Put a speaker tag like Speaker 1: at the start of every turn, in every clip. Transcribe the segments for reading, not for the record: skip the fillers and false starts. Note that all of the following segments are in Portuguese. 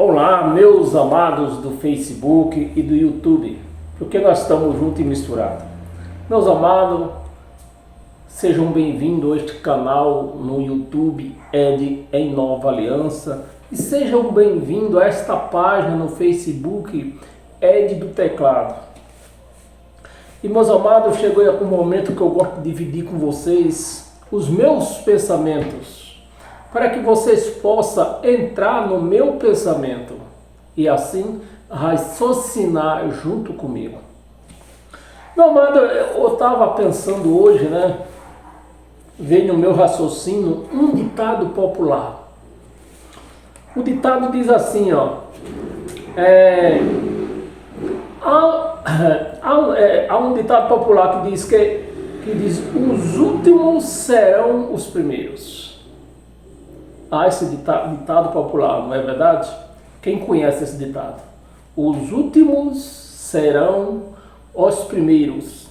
Speaker 1: Olá, meus amados do Facebook e do YouTube, porque nós estamos juntos e misturados. Meus amados, sejam bem-vindos a este canal no YouTube Ed em Nova Aliança e sejam bem-vindos a esta página no Facebook Ed do Teclado. E meus amados, chegou um momento que eu gosto de dividir com vocês os meus pensamentos, para que vocês possam entrar no meu pensamento e assim raciocinar junto comigo. Meu amado, eu estava pensando hoje, veio no meu raciocínio um ditado popular. O ditado diz assim, há um ditado popular que diz os últimos serão os primeiros. Há esse ditado popular, não é verdade? Quem conhece esse ditado? Os últimos serão os primeiros.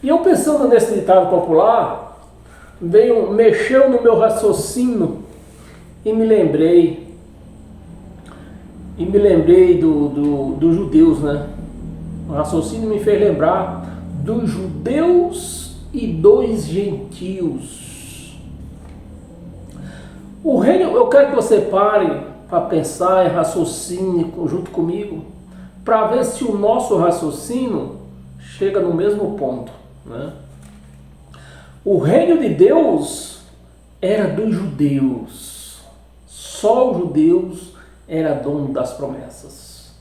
Speaker 1: E eu pensando nesse ditado popular, mexeu no meu raciocínio e me lembrei dos judeus, O raciocínio me fez lembrar dos judeus e dos gentios. O reino, eu quero que você pare para pensar e raciocine junto comigo, para ver se o nosso raciocínio chega no mesmo ponto. O reino de Deus era dos judeus, só os judeus era dono das promessas.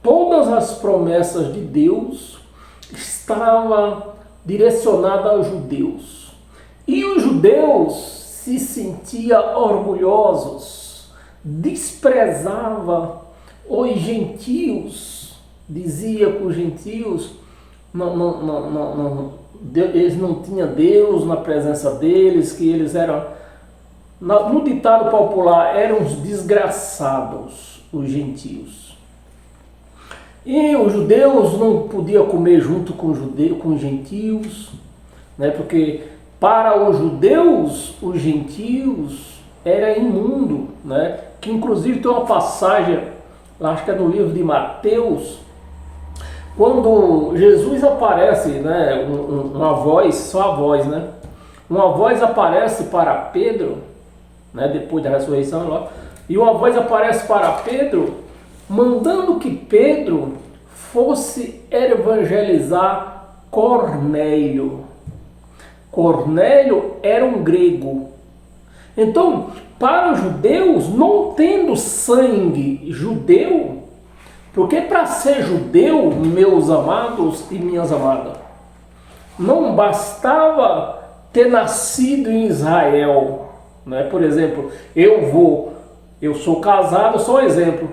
Speaker 1: Todas as promessas de Deus estavam direcionadas aos judeus, e os judeus se sentia orgulhosos, desprezava os gentios, dizia que os gentios eles não tinham Deus na presença deles, que eles eram, no ditado popular, eram os desgraçados, os gentios. E os judeus não podiam comer junto com os gentios, porque para os judeus, os gentios era imundo, Que inclusive tem uma passagem, acho que é no livro de Mateus, quando Jesus aparece, uma voz, só a voz, Uma voz aparece para Pedro, depois da ressurreição, e uma voz aparece para Pedro, mandando que Pedro fosse evangelizar Cornélio. Cornélio era um grego. Então, para os judeus, não tendo sangue judeu, porque para ser judeu, meus amados e minhas amadas, não bastava ter nascido em Israel. Por exemplo, eu sou casado, só um exemplo,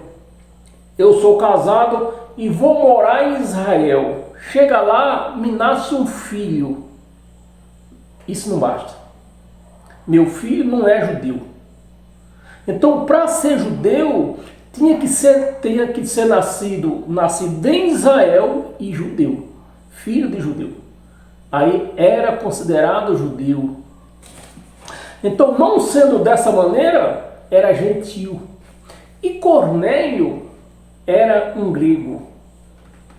Speaker 1: eu sou casado e vou morar em Israel. Chega lá, me nasce um filho. Isso não basta. Meu filho não é judeu. Então, para ser judeu, tinha que ser nascido em Israel e judeu. Filho de judeu. Aí era considerado judeu. Então, não sendo dessa maneira, era gentil. E Cornélio era um grego.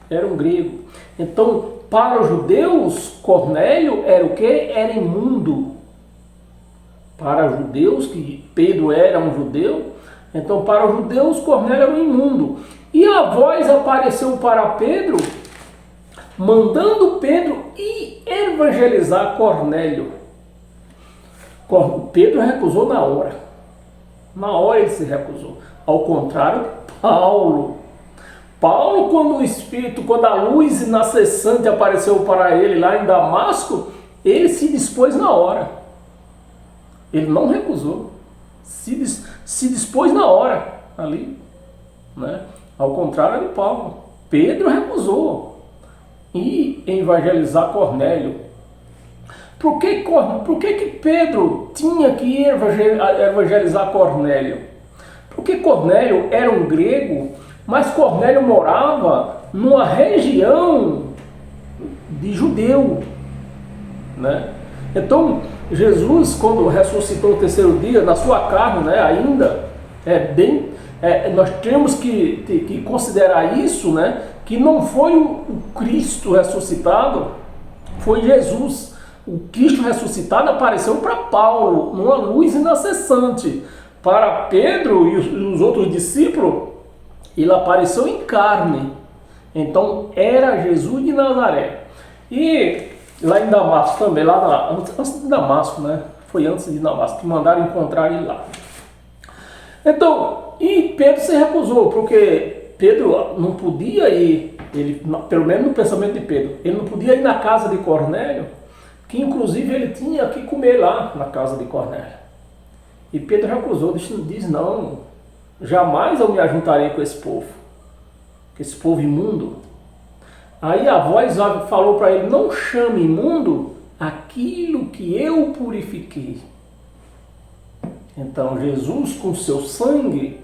Speaker 1: Era um grego. Então, para os judeus, Cornélio era o quê? Era imundo. Para os judeus, que Pedro era um judeu, então para os judeus, Cornélio era um imundo. E a voz apareceu para Pedro, mandando Pedro ir evangelizar Cornélio. Pedro recusou na hora. Na hora ele se recusou. Ao contrário, Paulo, quando a luz inacessante apareceu para ele lá em Damasco, ele se dispôs na hora. Ele não recusou. Se dispôs na hora ali. Ao contrário de Paulo. Pedro recusou e evangelizar Cornélio. Por que Pedro tinha que ir evangelizar Cornélio? Porque Cornélio era um grego, mas Cornélio morava numa região de judeu, Então, Jesus, quando ressuscitou no terceiro dia, na sua carne, ainda, nós temos que considerar isso, né? Que não foi o Cristo ressuscitado, foi Jesus. O Cristo ressuscitado apareceu para Paulo, numa luz incessante. Para Pedro e os outros discípulos, ele apareceu em carne. Então era Jesus de Nazaré. E lá em Damasco também, antes de Damasco, né? Foi antes de Damasco que mandaram encontrar ele lá. Então, e Pedro se recusou, porque Pedro não podia ir, pelo menos no pensamento de Pedro, ele não podia ir na casa de Cornélio, que inclusive ele tinha que comer lá na casa de Cornélio. E Pedro recusou, diz não, jamais eu me ajuntarei com esse povo imundo. Aí a voz falou para ele, não chame imundo aquilo que eu purifiquei. Então Jesus, com seu sangue,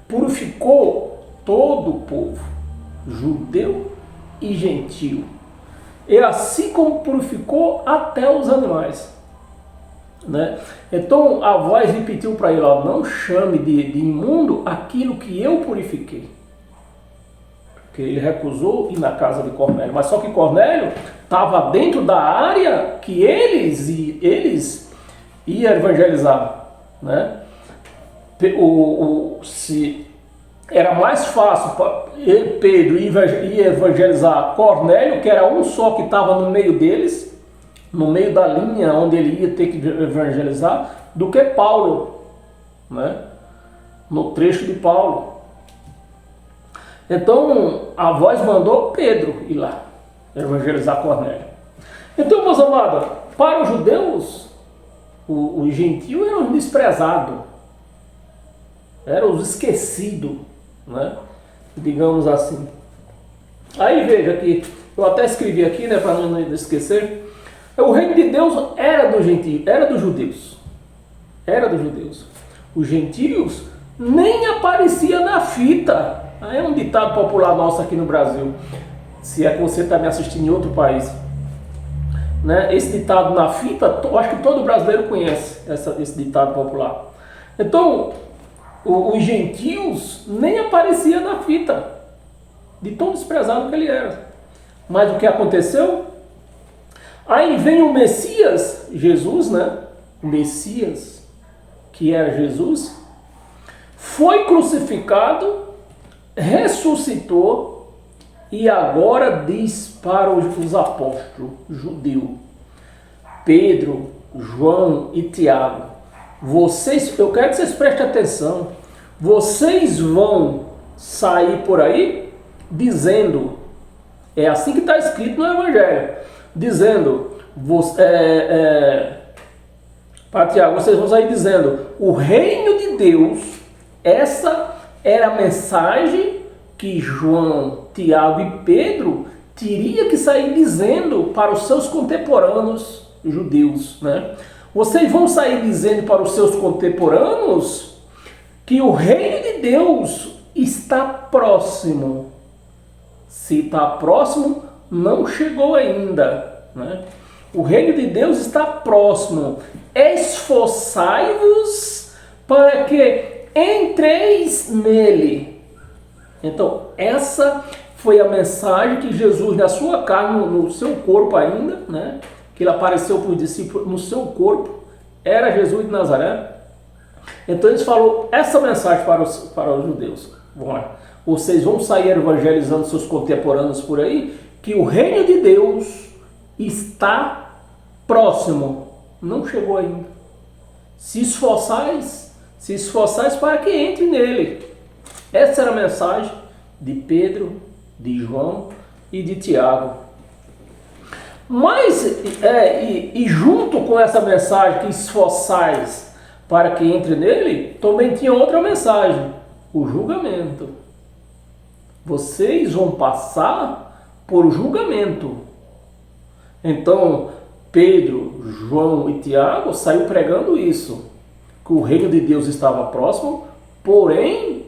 Speaker 1: purificou todo o povo, judeu e gentio. E assim como purificou até os animais. Né? Então a voz repetiu para ele, ó, não chame de imundo aquilo que eu purifiquei. Porque ele recusou ir na casa de Cornélio. Mas só que Cornélio estava dentro da área que eles iam evangelizar. Né? Se era mais fácil para Pedro ir evangelizar Cornélio, que era um só que estava no meio deles, no meio da linha onde ele ia ter que evangelizar, do que Paulo, né? No trecho de Paulo. Então a voz mandou Pedro ir lá evangelizar Cornélio. Então, meus amados, para os judeus, o gentio era os desprezados, era os esquecidos, né? Digamos assim. Aí veja que eu até escrevi aqui, né, para não esquecer. O reino de Deus era do gentio, era dos judeus. Era dos judeus. Os gentios nem aparecia na fita. É um ditado popular nosso aqui no Brasil. Se é que você está me assistindo em outro país. Né? Esse ditado na fita, eu acho que todo brasileiro conhece esse ditado popular. Então, os gentios nem apareciam na fita. De tão desprezado que ele era. Mas o que aconteceu? Aí vem o Messias, Jesus, né? O Messias, que era Jesus, foi crucificado, ressuscitou e agora diz para os apóstolos judeus, Pedro, João e Tiago, eu quero que vocês prestem atenção, vocês vão sair por aí dizendo, é assim que está escrito no Evangelho, dizendo, para Tiago, vocês vão sair dizendo, o reino de Deus, essa era a mensagem que João, Tiago e Pedro teria que sair dizendo para os seus contemporâneos judeus, né? Vocês vão sair dizendo para os seus contemporâneos que o reino de Deus está próximo. Se está próximo, não chegou ainda, né? O reino de Deus está próximo. Esforçai-vos para que entreis nele. Então, essa foi a mensagem que Jesus, na sua carne, no seu corpo ainda, né? Que ele apareceu para os discípulos no seu corpo, era Jesus de Nazaré. Então, ele falou essa mensagem para os judeus. Vamos lá. Vocês vão sair evangelizando seus contemporâneos por aí, que o reino de Deus está próximo. Não chegou ainda. Se esforçais para que entre nele. Essa era a mensagem de Pedro, de João e de Tiago. Mas, e junto com essa mensagem que esforçais para que entre nele, também tinha outra mensagem, o julgamento. Vocês vão passar por julgamento. Então, Pedro, João e Tiago saíram pregando isso, que o reino de Deus estava próximo, porém,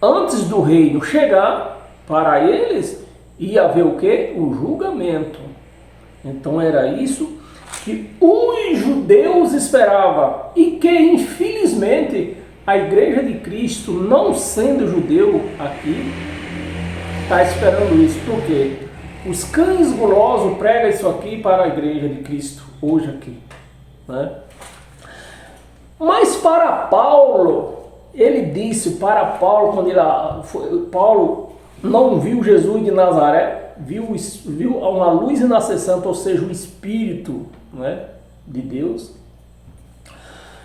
Speaker 1: antes do reino chegar, para eles, ia haver o quê? O julgamento. Então era isso que os judeus esperavam e que, infelizmente, a igreja de Cristo, não sendo judeu aqui, está esperando isso. Por quê? Os cães gulosos pregam isso aqui para a igreja de Cristo, hoje aqui, né? Mas para Paulo, ele disse para Paulo, quando Paulo não viu Jesus de Nazaré, viu uma luz inacessante, ou seja, o Espírito, né, de Deus.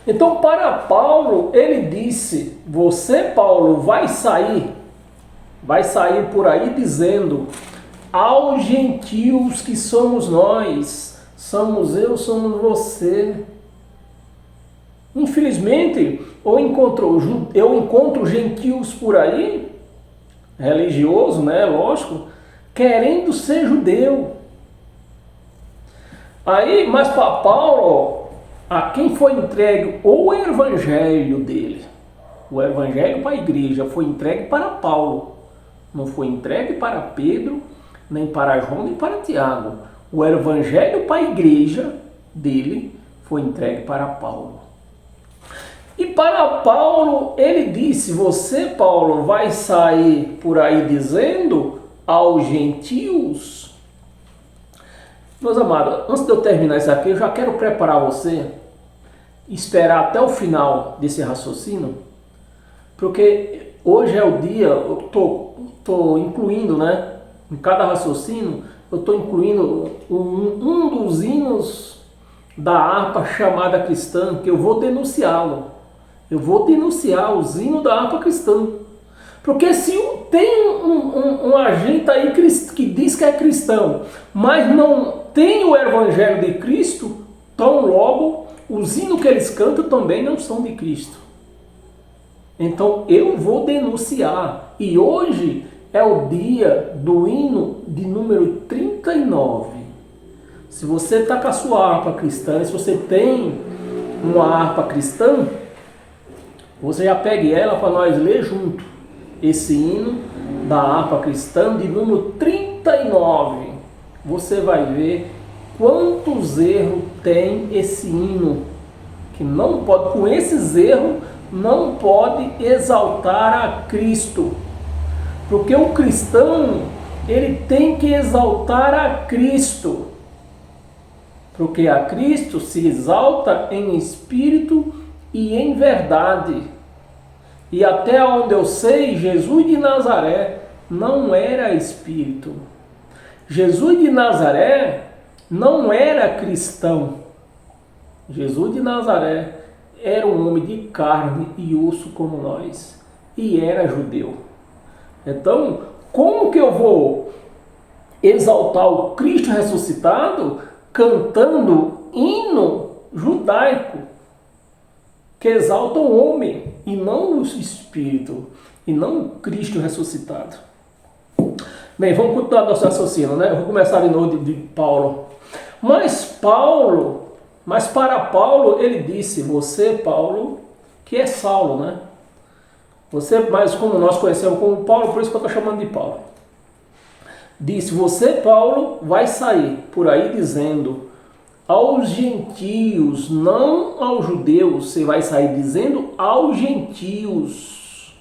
Speaker 1: Então, para Paulo, ele disse: você, Paulo, vai sair por aí dizendo aos gentios que somos nós, somos eu, somos você. Infelizmente, eu encontro gentios por aí, religioso, né, lógico, querendo ser judeu. Aí, mas para Paulo, a quem foi entregue o evangelho dele, o evangelho para a igreja foi entregue para Paulo, não foi entregue para Pedro, nem para João, nem para Tiago. O evangelho para a igreja dele foi entregue para Paulo. E para Paulo, ele disse: você, Paulo, vai sair por aí dizendo aos gentios. Meus amados, antes de eu terminar isso aqui, eu já quero preparar você, esperar até o final desse raciocínio, porque hoje é o dia, eu estou incluindo, né, em cada raciocínio, eu estou incluindo um dos hinos da harpa chamada cristã, que eu vou denunciá-lo. Eu vou denunciar os hinos da harpa cristã. Porque se tem um agente aí que diz que é cristão, mas não tem o evangelho de Cristo, tão logo os hinos que eles cantam também não são de Cristo. Então eu vou denunciar. E hoje é o dia do hino de número 39. Se você está com a sua harpa cristã, se você tem uma harpa cristã, você já pegue ela para nós ler junto esse hino da harpa cristã de número 39. Você vai ver quantos erros tem esse hino, que não pode, com esses erros, não pode exaltar a Cristo. Porque o cristão, ele tem que exaltar a Cristo. Porque a Cristo se exalta em espírito e em verdade. E até onde eu sei, Jesus de Nazaré não era espírito. Jesus de Nazaré não era cristão. Jesus de Nazaré era um homem de carne e osso como nós. E era judeu. Então, como que eu vou exaltar o Cristo ressuscitado cantando hino judaico que exalta o homem e não o espírito, e não o Cristo ressuscitado? Bem, vamos continuar nosso raciocínio, né? Eu vou começar de novo de Paulo. Mas para Paulo, ele disse: você, Paulo, que é Saulo, né? Você, mas como nós conhecemos como Paulo, por isso que eu estou chamando de Paulo. Disse: você, Paulo, vai sair por aí dizendo aos gentios, não aos judeus, você vai sair dizendo aos gentios: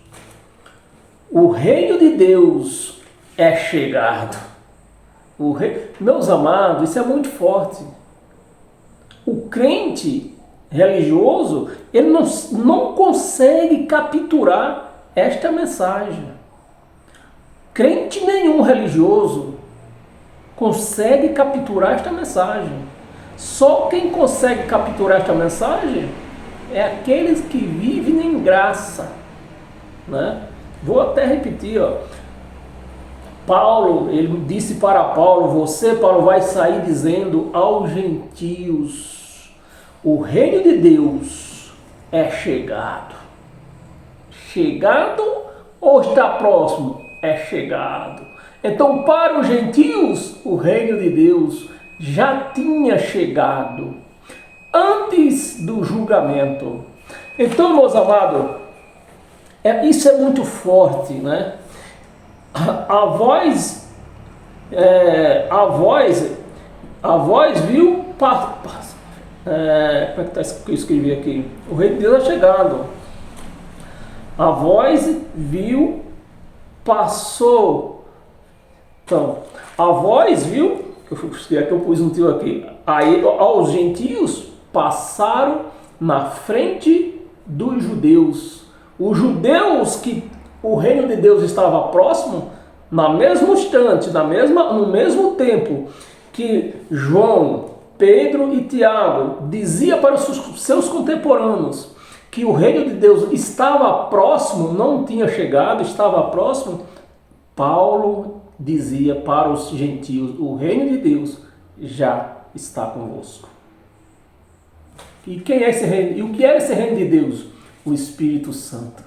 Speaker 1: o reino de Deus é chegado. Meus amados, isso é muito forte. O crente religioso, ele não consegue capturar esta mensagem. Crente nenhum religioso consegue capturar esta mensagem. Só quem consegue capturar esta mensagem é aqueles que vivem em graça, né? Vou até repetir, ó. Paulo, ele disse para Paulo: você, Paulo, vai sair dizendo aos gentios: o reino de Deus é chegado. Chegado ou está próximo? É chegado. Então, para os gentios, o reino de Deus já tinha chegado antes do julgamento. Então, meus amados, isso é muito forte, né? A voz viu, como é que eu escrevi aqui? O reino de Deus é chegado. A voz viu, passou. Então, a voz viu, que eu pus um tio aqui, aí aos gentios passaram na frente dos judeus. Os judeus que o reino de Deus estava próximo, na mesmo instante, no mesmo tempo que João, Pedro e Tiago dizia para os seus contemporâneos que o reino de Deus estava próximo, não tinha chegado, estava próximo, Paulo dizia para os gentios, o reino de Deus já está convosco. E quem é esse reino? E o que é esse reino de Deus? O Espírito Santo.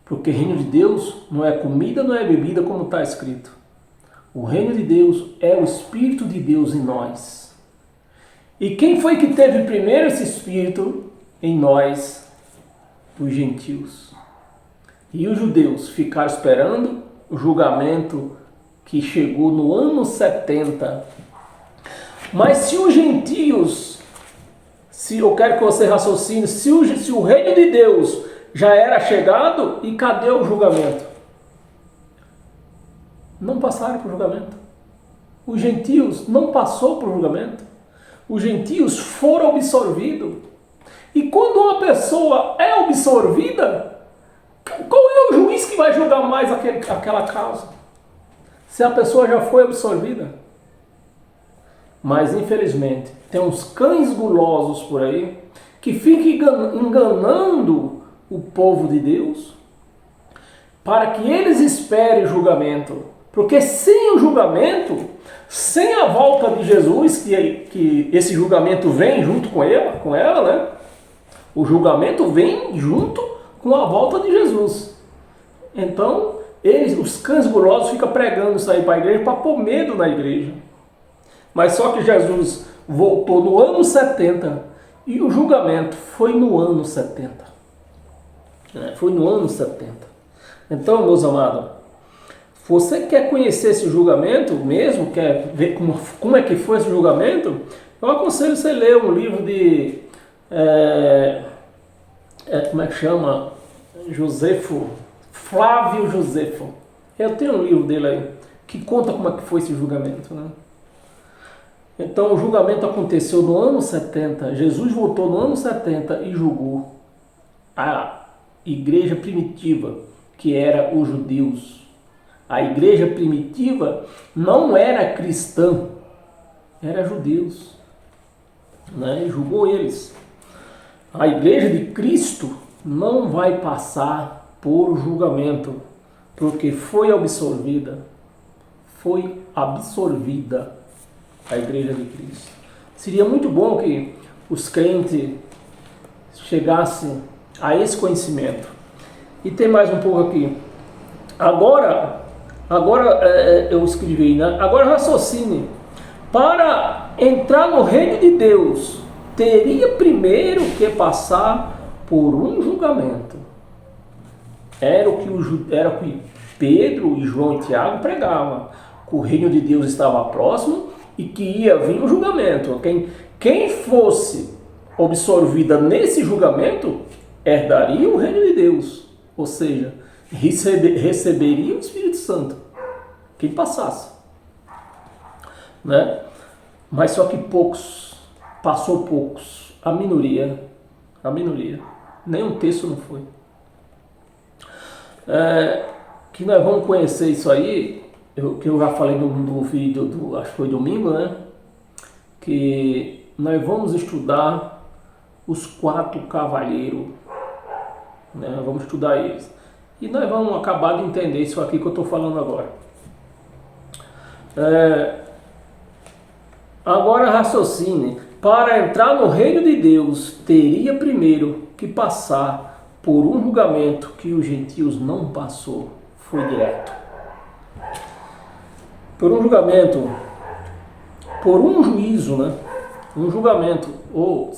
Speaker 1: Porque reino de Deus não é comida, não é bebida, como está escrito. O reino de Deus é o Espírito de Deus em nós. E quem foi que teve primeiro esse Espírito em nós? Os gentios. E os judeus ficaram esperando o julgamento que chegou no ano 70. Mas se os gentios, se eu quero que você raciocine, se o reino de Deus já era chegado, e cadê o julgamento? Não passaram por julgamento. Os gentios não passou por julgamento. Os gentios foram absorvidos. E quando uma pessoa é absorvida, qual é o juiz que vai julgar mais aquela causa? Se a pessoa já foi absorvida. Mas infelizmente tem uns cães gulosos por aí que ficam enganando o povo de Deus para que eles esperem o julgamento. Porque sem o julgamento, sem a volta de Jesus, que esse julgamento vem junto com ela, né? O julgamento vem junto com a volta de Jesus. Então, os cães gulosos ficam pregando isso aí para a igreja para pôr medo na igreja. Mas só que Jesus voltou no ano 70 e o julgamento foi no ano 70. Foi no ano 70. Então, meus amados, você quer conhecer esse julgamento mesmo? Quer ver como é que foi esse julgamento? Eu aconselho você ler um livro de... como é que chama? Flávio Josefo. Eu tenho um livro dele aí que conta como é que foi esse julgamento, né? Então o julgamento aconteceu no ano 70. Jesus voltou no ano 70 e julgou a igreja primitiva, que era os judeus. A igreja primitiva não era cristã, era judeus, né? E julgou eles. A igreja de Cristo não vai passar por julgamento, porque foi absorvida a igreja de Cristo. Seria muito bom que os crentes chegassem a esse conhecimento. E tem mais um pouco aqui. Agora eu escrevi, né? Agora raciocine. Para entrar no reino de Deus, teria primeiro que passar por um julgamento. Era o que Pedro e João e Tiago pregavam. Que o reino de Deus estava próximo e que ia vir o julgamento. Quem fosse absorvida nesse julgamento herdaria o reino de Deus. Ou seja, receberia o Espírito Santo. Quem passasse. Né? Mas só que passou poucos. A minoria. Nenhum terço não foi. Que nós vamos conhecer isso aí, que eu já falei no vídeo, acho que foi domingo, né? Que nós vamos estudar os 4 cavalheiros, né? Vamos estudar eles. E nós vamos acabar de entender isso aqui que eu estou falando agora. Agora raciocine. Para entrar no reino de Deus, teria primeiro que passar por um julgamento que os gentios não passou. Foi direto. Por um julgamento, por um juízo, né? Um julgamento, ou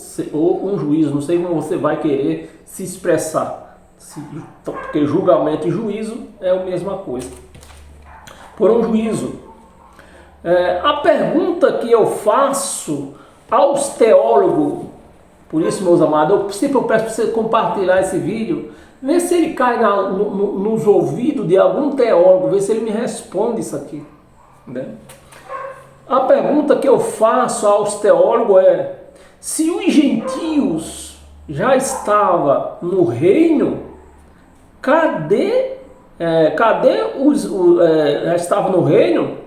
Speaker 1: um juízo, não sei como você vai querer se expressar. Porque julgamento e juízo é a mesma coisa. Por um juízo. A pergunta que eu faço aos teólogos Por isso, meus amados, eu sempre peço para você compartilhar esse vídeo, ver se ele cai nos ouvidos de algum teólogo, ver se ele me responde isso aqui. Né? A pergunta que eu faço aos teólogos é: se os gentios já estavam no reino, cadê já estavam no reino,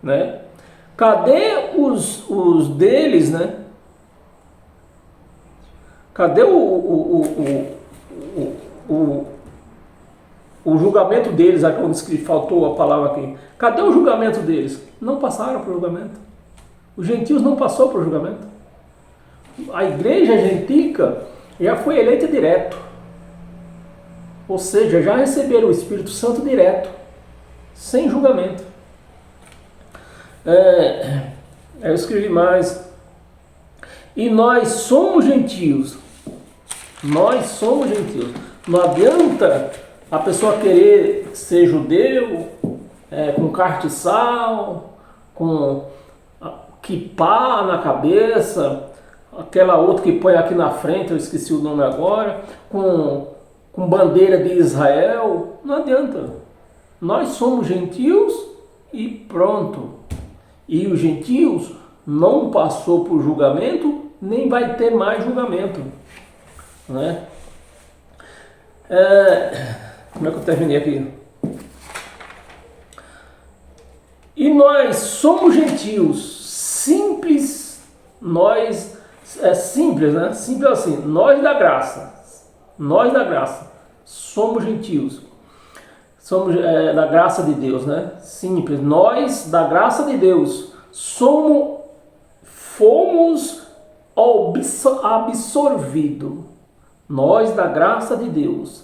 Speaker 1: né? Cadê os deles, né? Cadê o julgamento deles? Aqui faltou a palavra aqui. Cadê o julgamento deles? Não passaram por julgamento. Os gentios não passaram por julgamento. A igreja gentílica já foi eleita direto. Ou seja, já receberam o Espírito Santo direto, sem julgamento. Eu escrevi mais. E nós somos gentios. Nós somos gentios. Não adianta a pessoa querer ser judeu, com castiçal, com quipá na cabeça, aquela outra que põe aqui na frente, eu esqueci o nome agora, com bandeira de Israel. Não adianta. Nós somos gentios e pronto. E os gentios não passou por julgamento, nem vai ter mais julgamento. Né? Como é que eu terminei aqui? E nós somos gentios, simples, nós, simples, né? Simples assim, nós da graça, somos gentios, somos da graça de Deus, né? Simples, nós da graça de Deus, fomos absorvidos, nós da graça de Deus,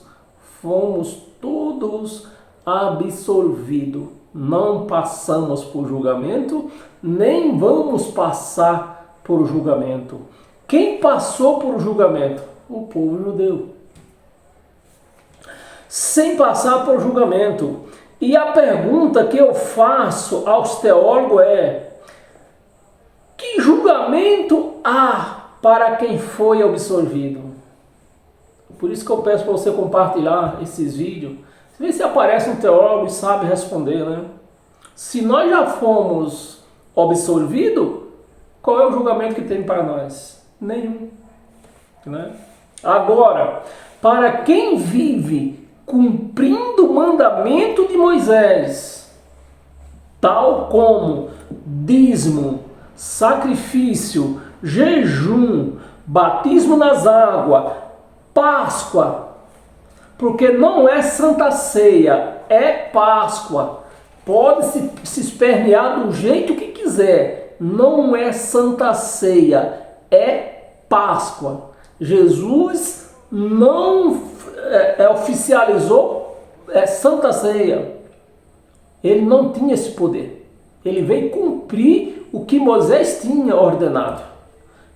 Speaker 1: fomos todos absorvidos, não passamos por julgamento, nem vamos passar por julgamento. Quem passou por julgamento? O povo judeu. Sem passar por julgamento. E a pergunta que eu faço aos teólogos é: que julgamento há para quem foi absorvido? Por isso que eu peço para você compartilhar esses vídeos. Vê se aparece um teólogo e sabe responder, né? Se nós já fomos absorvidos, qual é o julgamento que tem para nós? Nenhum. Né? Agora, para quem vive cumprindo o mandamento de Moisés, tal como dízimo, sacrifício, jejum, batismo nas águas, Páscoa, porque não é Santa Ceia, é Páscoa. Pode se espernear do jeito que quiser, não é Santa Ceia, é Páscoa. Jesus não oficializou Santa Ceia. Ele não tinha esse poder. Ele veio cumprir o que Moisés tinha ordenado.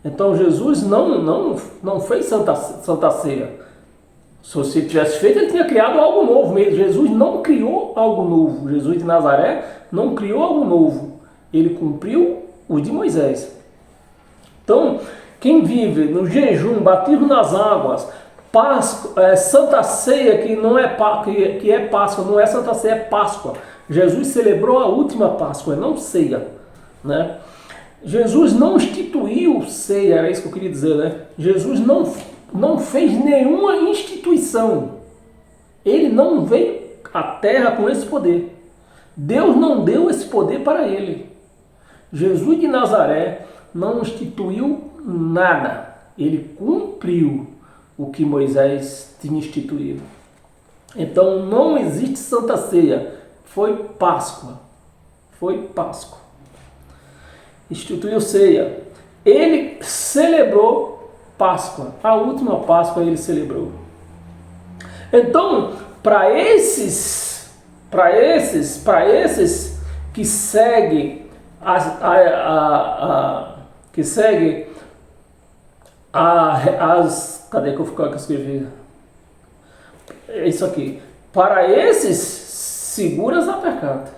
Speaker 1: Então Jesus não fez Santa Ceia. Se você tivesse feito, ele tinha criado algo novo mesmo. Jesus não criou algo novo. Jesus de Nazaré não criou algo novo. Ele cumpriu o de Moisés. Então, quem vive no jejum, batismo nas águas, Páscoa, Santa Ceia, que é Páscoa, não é Santa Ceia, é Páscoa. Jesus celebrou a última Páscoa, não ceia. Né? Jesus não instituiu ceia, era isso que eu queria dizer. Né? Jesus não fez nenhuma instituição. Ele não veio à terra com esse poder. Deus não deu esse poder para ele. Jesus de Nazaré não instituiu nada. Ele cumpriu o que Moisés tinha instituído. Então não existe Santa Ceia. Foi Páscoa. Foi Páscoa. Instituiu ceia. Ele celebrou Páscoa. A última Páscoa ele celebrou. Então, para esses que seguem cadê que eu escrevi? É isso aqui. Para esses, seguras a pecado.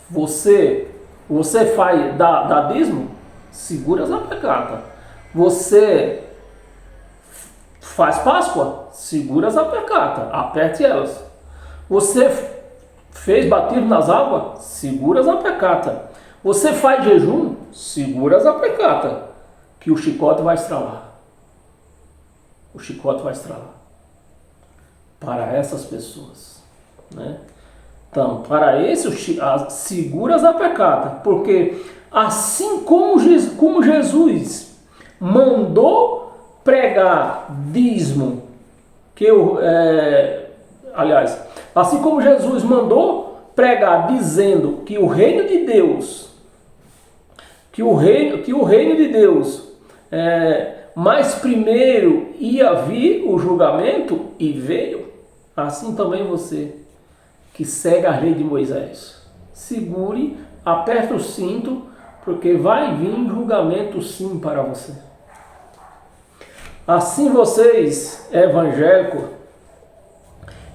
Speaker 1: Você faz dá dízimo? Seguras a pecado. Você faz Páscoa? Segura as apercatas, aperte elas. Você fez batismo nas águas? Segura as apercatas. Você faz jejum? Segura as apercatas, que o chicote vai estralar. O chicote vai estralar. Para essas pessoas, né? Então, para esse, segura as apercatas, porque assim como Jesus mandou pregar dízimo, aliás, assim como Jesus mandou pregar dizendo que o reino de Deus, mas primeiro ia vir o julgamento e veio, assim também você que segue a lei de Moisés, segure, aperte o cinto, porque vai vir julgamento sim para você. Assim vocês, evangélicos,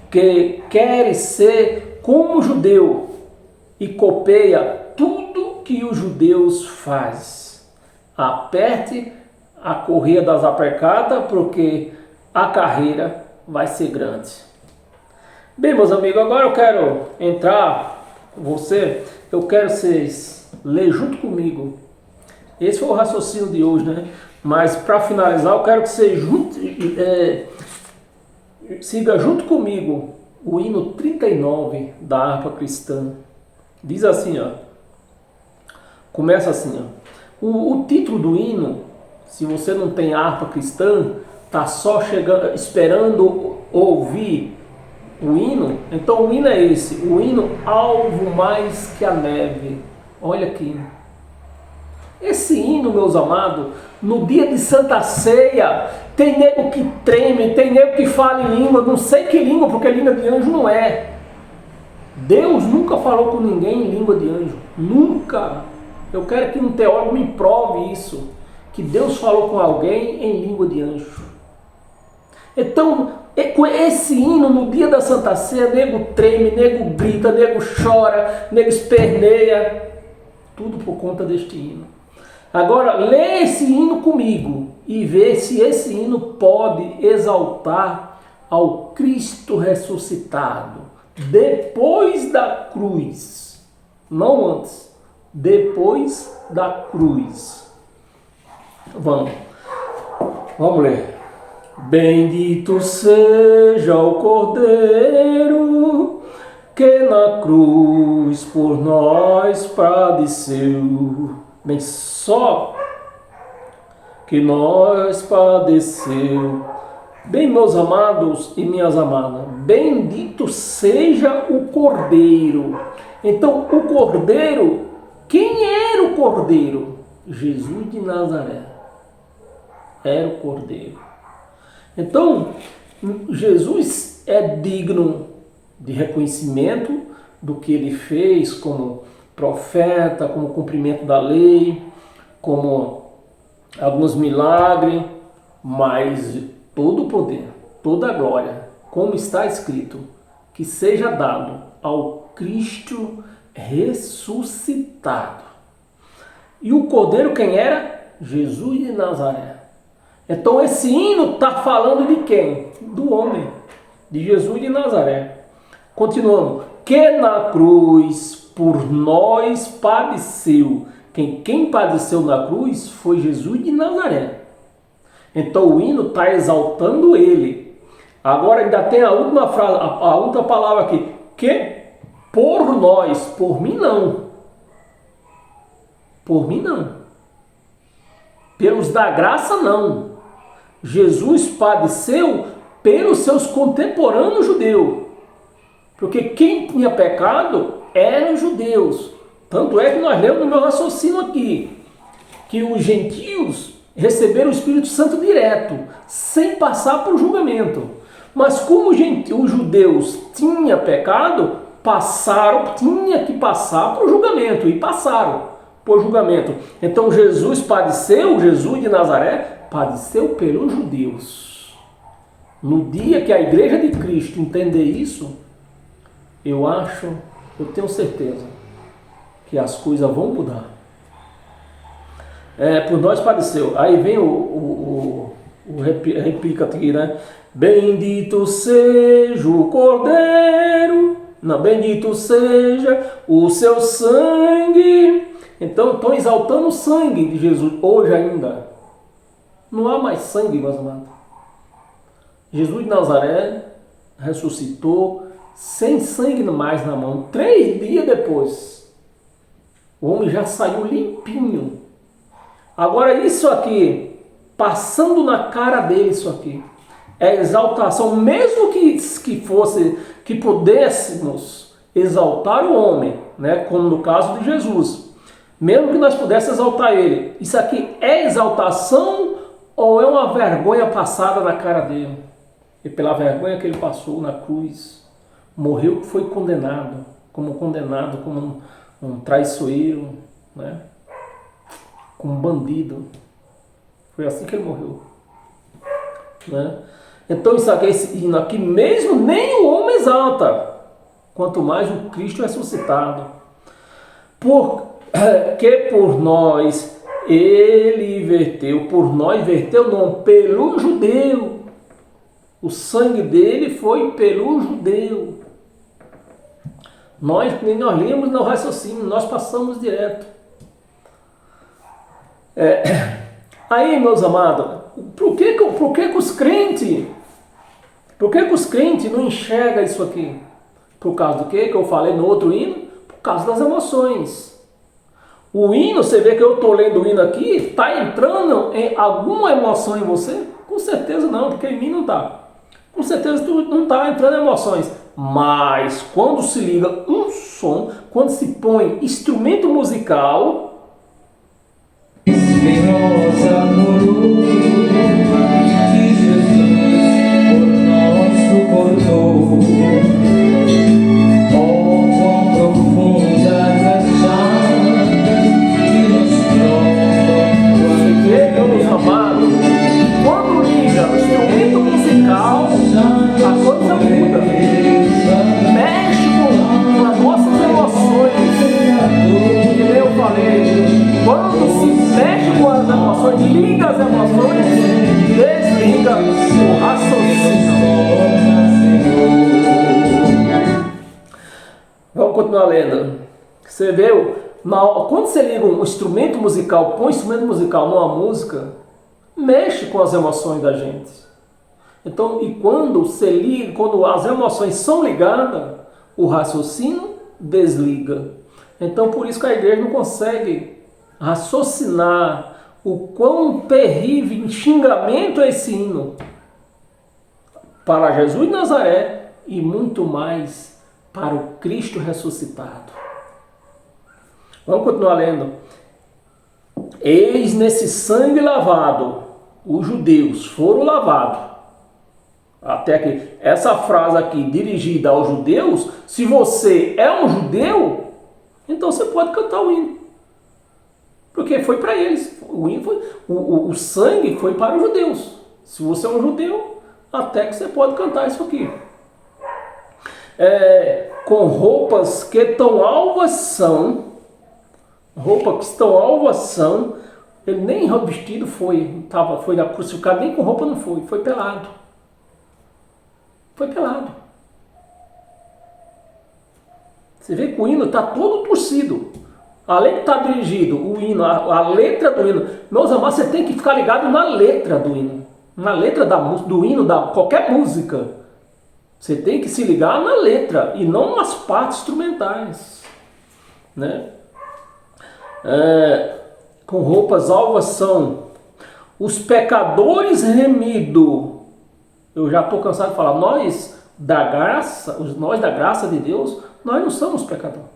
Speaker 1: que querem ser como judeu e copeia tudo que os judeus fazem, aperte a correia das apercatas, porque a carreira vai ser grande. Bem, meus amigos, agora eu quero entrar com você, eu quero vocês ler junto comigo. Esse foi o raciocínio de hoje, né? Mas para finalizar, eu quero que vocês siga junto comigo o hino 39 da harpa cristã. Diz assim, ó. Começa assim, ó. O título do hino, se você não tem harpa cristã, tá só esperando ouvir o hino, então o hino é esse, o hino Alvo Mais Que a Neve. Olha aqui. Esse hino, meus amados, no dia de Santa Ceia, tem nego que treme, tem nego que fala em língua, não sei que língua, porque língua de anjo não é. Deus nunca falou com ninguém em língua de anjo, nunca. Eu quero que um teólogo me prove isso, que Deus falou com alguém em língua de anjo. Então, com esse hino, no dia da Santa Ceia, nego treme, nego grita, nego chora, nego esperneia. Tudo por conta deste hino. Agora, lê esse hino comigo e vê se esse hino pode exaltar ao Cristo ressuscitado. Depois da cruz. Não antes. Depois da cruz. Vamos ler. Bendito seja o Cordeiro que na cruz por nós padeceu. Bem, só que nós padeceu. Bem, meus amados e minhas amadas, bendito seja o Cordeiro. Então, o Cordeiro, quem era o Cordeiro? Jesus de Nazaré. Era o Cordeiro. Então, Jesus é digno de reconhecimento do que ele fez como profeta, como cumprimento da lei, como alguns milagres, mas todo o poder, toda a glória, como está escrito, que seja dado ao Cristo ressuscitado. E o Cordeiro quem era? Jesus de Nazaré. Então esse hino está falando de quem? Do homem, de Jesus de Nazaré. Continuamos. Que na cruz por nós padeceu. Quem padeceu na cruz foi Jesus de Nazaré. Então o hino está exaltando ele. Agora ainda tem a última frase, a outra palavra aqui. Que por nós, por mim não. Por mim não. Pelos da graça não. Jesus padeceu pelos seus contemporâneos judeus. Porque quem tinha pecado eram os judeus. Tanto é que nós lemos no meu raciocínio aqui, que os gentios receberam o Espírito Santo direto, sem passar por julgamento. Mas como os judeus tinham pecado, tinha que passar por julgamento, e passaram por julgamento. Então Jesus padeceu, Jesus de Nazaré, padeceu pelos judeus. No dia que a igreja de Cristo entender isso, eu tenho certeza que as coisas vão mudar. por nós padeceu. Aí vem replica aqui, né? Bendito seja o Cordeiro, não, bendito seja o seu sangue. Então estão exaltando o sangue de Jesus hoje ainda. Não há mais sangue, meus amados. Jesus de Nazaré ressuscitou sem sangue mais na mão. 3 dias depois, o homem já saiu limpinho. Agora isso aqui, passando na cara dele isso aqui, é exaltação. Mesmo que pudéssemos exaltar o homem, né, como no caso de Jesus, mesmo que nós pudéssemos exaltar ele, isso aqui é exaltação ou é uma vergonha passada na cara dele? E pela vergonha que ele passou na cruz, morreu, foi condenado, como um traiçoeiro, né? Como um bandido. Foi assim que ele morreu, né? Então isso aqui, esse hino aqui mesmo, nem o homem exalta, quanto mais o Cristo ressuscitado. Porque por nós ele verteu, por nós verteu não, pelo judeu. O sangue dele foi pelo judeu. Nem nós lemos no raciocínio, nós passamos direto. Aí, meus amados, por que os crentes não enxergam isso aqui? Por causa do que eu falei no outro hino? Por causa das emoções. O hino, você vê que eu estou lendo o hino aqui, está entrando em alguma emoção em você? Com certeza não, porque em mim não está. Com certeza tu não está entrando em emoções. Mas quando se liga um som, quando se põe instrumento musical,
Speaker 2: Espinosa morou, que Jesus por nós suportou. Oh, quão profundas as chagas que nos provam.
Speaker 1: você vê, meus amados, quando liga o instrumento musical, a coisa muda. Mexe com as nossas emoções. Que eu falei, quando se mexe com as emoções, liga as emoções, desliga o raciocínio. Vamos continuar lendo. Você viu? Quando você liga um instrumento musical, põe um instrumento musical numa música, mexe com as emoções da gente. Então, e quando as emoções são ligadas, o raciocínio desliga. Então, por isso que a igreja não consegue raciocinar o quão terrível xingamento é esse hino para Jesus de Nazaré e muito mais para o Cristo ressuscitado. Vamos continuar lendo. Eis nesse sangue lavado, os judeus foram lavados. Até aqui, essa frase aqui dirigida aos judeus, se você é um judeu, então você pode cantar o hino. Porque foi para eles. O hino foi, o sangue foi para os judeus. Se você é um judeu, até que você pode cantar isso aqui. Com roupas que tão alvas são, ele nem vestido foi na crucificado, nem com roupa não foi pelado. Foi pelado. Você vê que o hino está todo torcido. Além de estar dirigido o hino, a letra do hino. Meus amados, você tem que ficar ligado na letra do hino. Na letra do hino, qualquer música. Você tem que se ligar na letra e não nas partes instrumentais. Né? Com roupas alvas são os pecadores remidos. Eu já estou cansado de falar, nós da graça de Deus, nós não somos pecadores.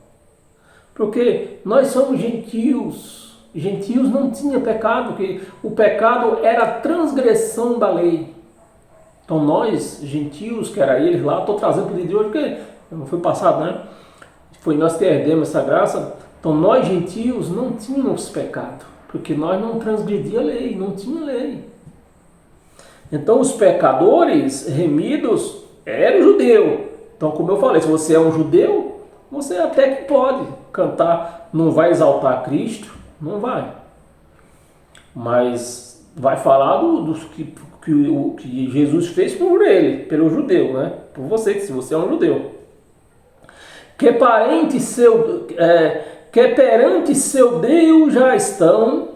Speaker 1: Porque nós somos gentios. Gentios não tinham pecado, porque o pecado era a transgressão da lei. Então nós, gentios, que era eles lá, estou trazendo para o dia de hoje, porque não foi passado, né? Foi nós que herdemos essa graça. Então nós, gentios, não tínhamos pecado, porque nós não transgredíamos a lei, não tinha lei. Então os pecadores remidos eram judeu. Então, como eu falei, se você é um judeu, você até que pode cantar, não vai exaltar Cristo, não vai. Mas vai falar dos que Jesus fez por ele, pelo judeu, né? Por você, se você é um judeu. Que parente seu, que perante seu Deus já estão.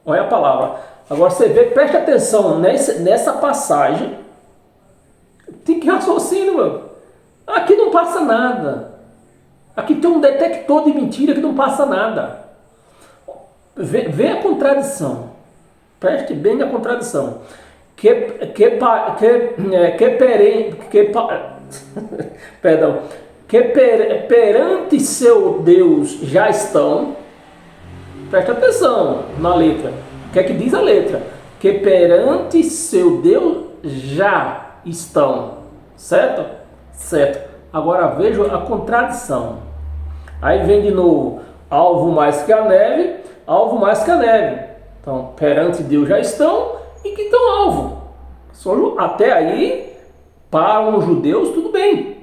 Speaker 1: Olha a palavra. Agora você vê, preste atenção nessa passagem. Tem que raciocinar, mano. Aqui não passa nada. Aqui tem um detector de mentira que não passa nada. Vê a contradição. Preste bem a contradição. Perdão. Perante seu Deus já estão. Preste atenção na letra. O que é que diz a letra? Que perante seu Deus já estão. Certo? Certo. Agora veja a contradição. Aí vem de novo. Alvo mais que a neve. Alvo mais que a neve. Então, perante Deus já estão. E que estão alvo. Até aí, para os judeus, tudo bem.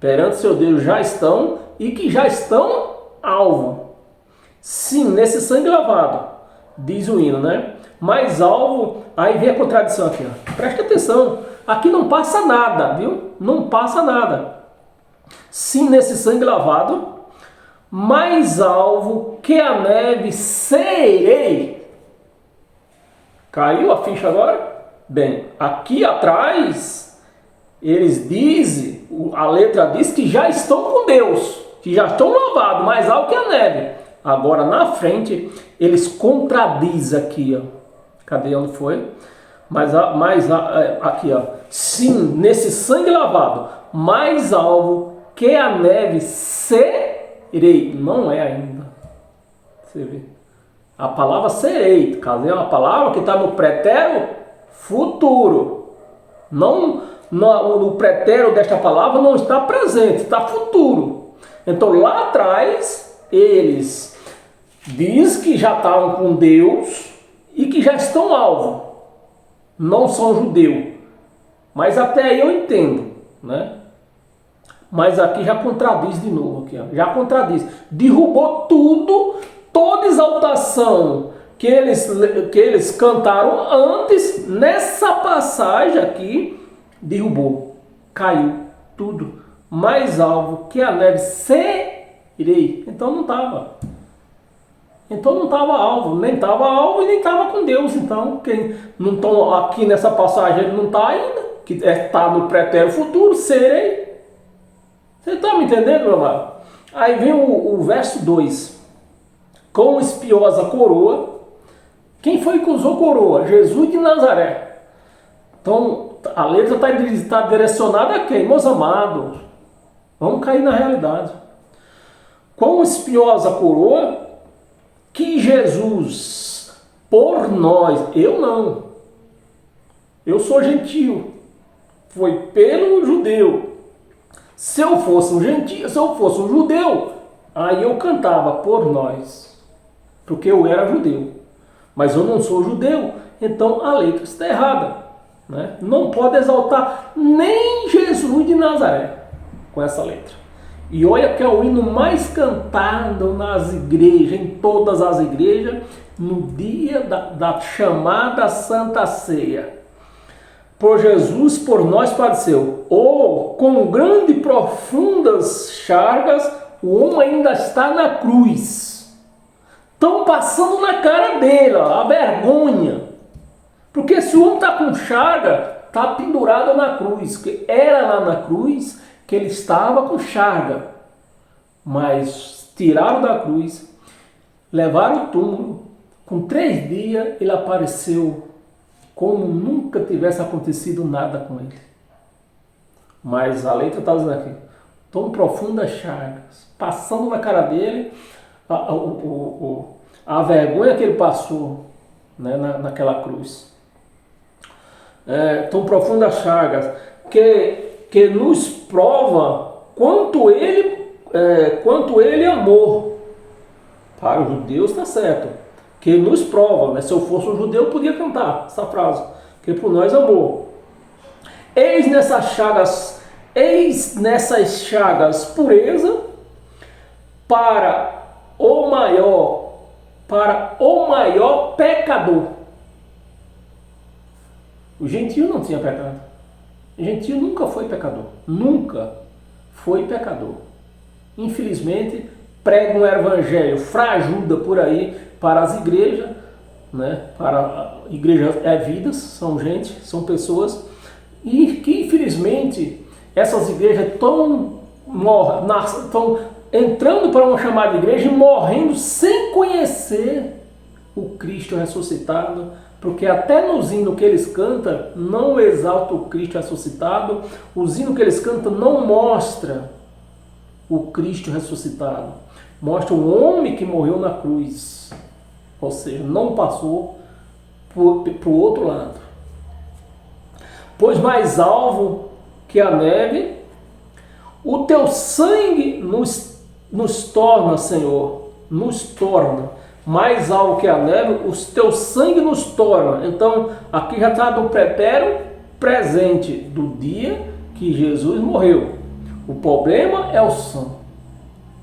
Speaker 1: Perante seu Deus já estão. E que já estão alvo. Sim, nesse sangue lavado. Diz o hino, né? Mas alvo. Aí vem a contradição aqui. Ó. Preste atenção. Aqui não passa nada, viu? Não passa nada. Sim, nesse sangue lavado, mais alvo que a neve serei. Caiu a ficha agora? Bem, aqui atrás, eles dizem, a letra diz que já estão com Deus, que já estão lavados, mais alvo que a neve. Agora, na frente, eles contradizem aqui, ó. Cadê onde foi? Aqui, ó. Sim, nesse sangue lavado, mais alvo que a neve serei. Não é ainda. Você vê. A palavra serei, é uma palavra que está no pretérito futuro. Não, no pretérito desta palavra não está presente, está futuro. Então lá atrás, eles dizem que já estavam com Deus e que já estão alvo. Não são judeu. Mas até aí eu entendo, né? Mas aqui já contradiz de novo. Aqui, ó. Já contradiz. Derrubou tudo, toda exaltação que eles cantaram antes, nessa passagem aqui, derrubou. Caiu tudo. Mais alvo que a neve serei. Então não estava. Então não estava alvo, nem estava alvo e nem estava com Deus. Então, quem não estão aqui nessa passagem, ele não está ainda, que está no pretérito futuro, serei. Você está me entendendo, meu amado? Aí vem o verso 2. Com espiosa coroa. Quem foi que usou coroa? Jesus de Nazaré. Então, a letra está direcionada a quem? Meus amados, vamos cair na realidade. Com espiosa coroa, que Jesus, por nós, eu não, eu sou gentio, foi pelo judeu. Se eu fosse um gentio, se eu fosse um judeu, aí eu cantava por nós, porque eu era judeu. Mas eu não sou judeu, então a letra está errada, né? Não pode exaltar nem Jesus de Nazaré com essa letra. E olha que é o hino mais cantado nas igrejas, em todas as igrejas, no dia da chamada Santa Ceia. Por Jesus, por nós padeceu. Ou com grande e profundas chagas, o homem ainda está na cruz. Estão passando na cara dele, ó, a vergonha. Porque se o homem está com chaga, está pendurado na cruz. Que era lá na cruz que ele estava com chaga, mas tiraram da cruz, levaram o túmulo, com 3 dias ele apareceu como nunca tivesse acontecido nada com ele. Mas a letra está dizendo aqui, tão profundas chagas, passando na cara dele, a vergonha que ele passou, né, naquela cruz. Tão profundas chagas, que nos prova quanto ele amou. Para os judeus está certo, que nos prova, né? Se eu fosse um judeu eu podia cantar essa frase, que por nós amou. Eis nessas chagas pureza, para para o maior pecador. O gentio não tinha pecado. O gentio nunca foi pecador. Nunca foi pecador. Infelizmente, prega um evangelho frajuda por aí para as igrejas, né? Para igrejas vidas, são gente, são pessoas, e que infelizmente essas igrejas estão entrando para uma chamada igreja e morrendo sem conhecer o Cristo ressuscitado, porque até nos hinos que eles cantam não exalta o Cristo ressuscitado, os hinos que eles cantam não mostra o Cristo ressuscitado, mostra o homem que morreu na cruz, ou seja, não passou para o outro lado. Pois mais alvo que a neve, o teu sangue nos torna, Senhor, nos torna mais alvo que a neve, o teu sangue nos torna. Então, aqui já está do pretérito presente do dia que Jesus morreu. O problema é o sangue,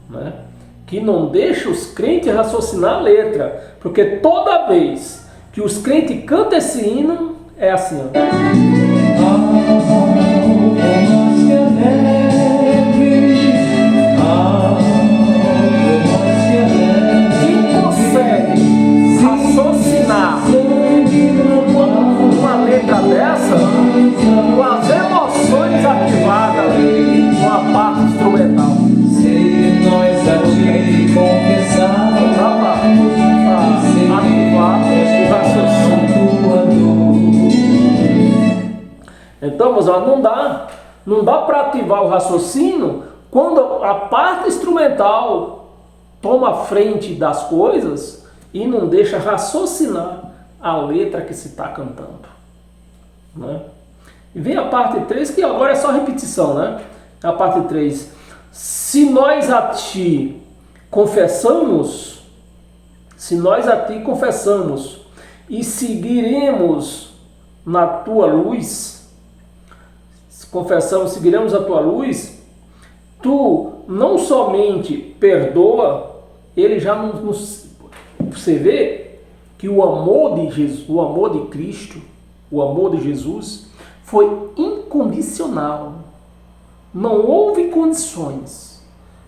Speaker 1: né? Que não deixa os crentes raciocinar a letra, porque toda vez que os crentes cantam esse hino, é assim, ó. Quem consegue raciocinar uma letra dessa, com as emoções ativadas numa parte instrumental?
Speaker 2: Se nós a te confessarmos,
Speaker 1: ativar o raciocínio. Então, meus irmãos, não dá para ativar o raciocínio quando a parte instrumental toma a frente das coisas e não deixa raciocinar a letra que se está cantando, né? E vem a parte 3, que agora é só repetição, né? A parte 3. Se nós a ti confessamos e seguiremos na tua luz, seguiremos a tua luz, tu não somente perdoa, ele já você vê que o amor de Jesus, o amor de Cristo, o amor de Jesus foi incondicional. Não houve condições.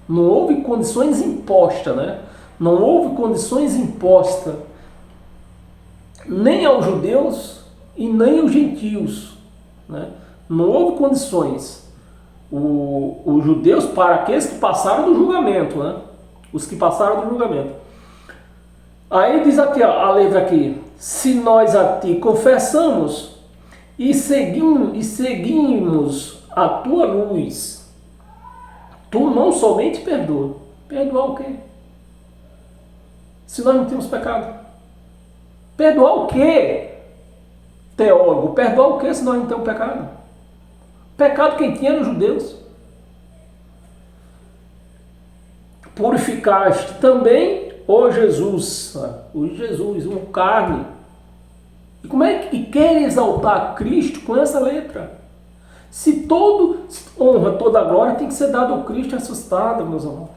Speaker 1: Não houve condições impostas, né? Não houve condições impostas nem aos judeus e nem aos gentios, né? Não houve condições. Os judeus para aqueles que passaram do julgamento, né? Os que passaram do julgamento. Aí diz aqui, ó, a letra aqui: se nós a ti confessamos e seguimos a tua luz, tu não somente perdoa. Perdoar o quê? Se nós não temos pecado. Perdoar o quê, teólogo? Perdoar o quê se nós não temos pecado? Pecado quem tinha eram os judeus. Purificaste também, ó Jesus, o carne. E como é que quer exaltar Cristo com essa letra? Se honra, toda glória tem que ser dada ao Cristo ressuscitado, meus irmãos.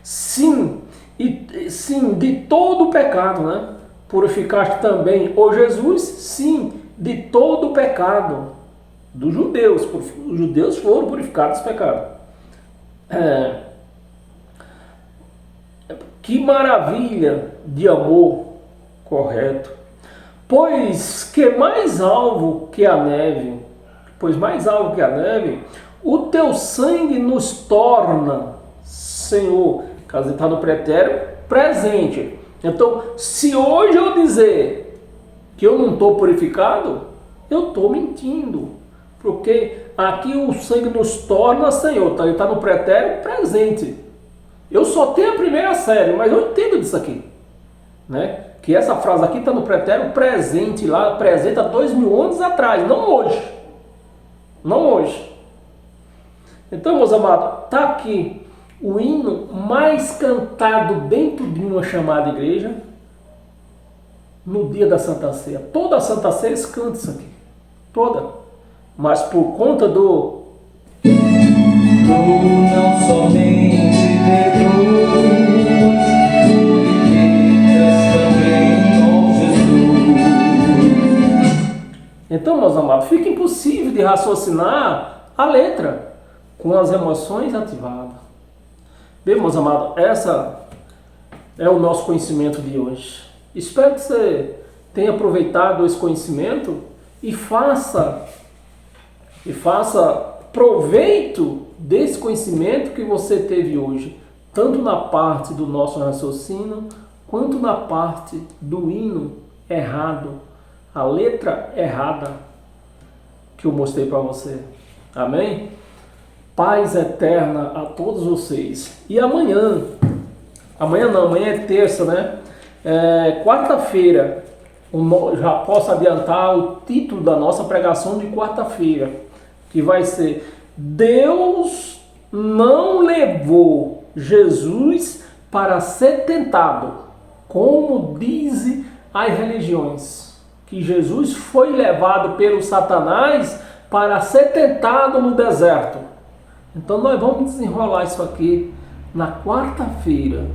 Speaker 1: Sim, de todo o pecado, né? Purificaste também, ó Jesus, sim, de todo o pecado dos judeus. Os judeus foram purificados dos pecados. Que maravilha de amor correto. Pois mais alvo que a neve, o teu sangue nos torna, Senhor, caso está no pretérito, presente. Então, se hoje eu dizer que eu não estou purificado, eu estou mentindo. Porque aqui o sangue nos torna, Senhor, ele está no pretérito presente. Eu só tenho a primeira série, mas eu entendo disso aqui, né? Que essa frase aqui está no pretérito presente, lá presente há 2000 anos atrás, não hoje. Não hoje. Então, meus amados, está aqui o hino mais cantado dentro de uma chamada igreja no dia da Santa Ceia. Toda a Santa Ceia eles cantam isso aqui. Toda. Mas por conta do...
Speaker 2: Tu não somente perdoas,
Speaker 1: Então, meus amados, fica impossível de raciocinar a letra com as emoções ativadas. Bem, meus amados, essa é o nosso conhecimento de hoje. Espero que você tenha aproveitado esse conhecimento e faça proveito desse conhecimento que você teve hoje, tanto na parte do nosso raciocínio, quanto na parte do hino errado, a letra errada que eu mostrei para você. Amém? Paz eterna a todos vocês. E amanhã é terça, né? Quarta-feira, já posso adiantar o título da nossa pregação de quarta-feira, que vai ser: Deus não levou Jesus para ser tentado, como dizem as religiões, que Jesus foi levado pelo Satanás para ser tentado no deserto. Então nós vamos desenrolar isso aqui na quarta-feira.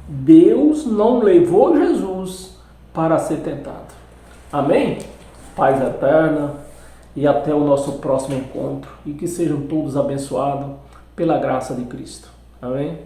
Speaker 1: Deus não levou Jesus para ser tentado. Amém? Paz eterna e até o nosso próximo encontro. E que sejam todos abençoados pela graça de Cristo. Amém?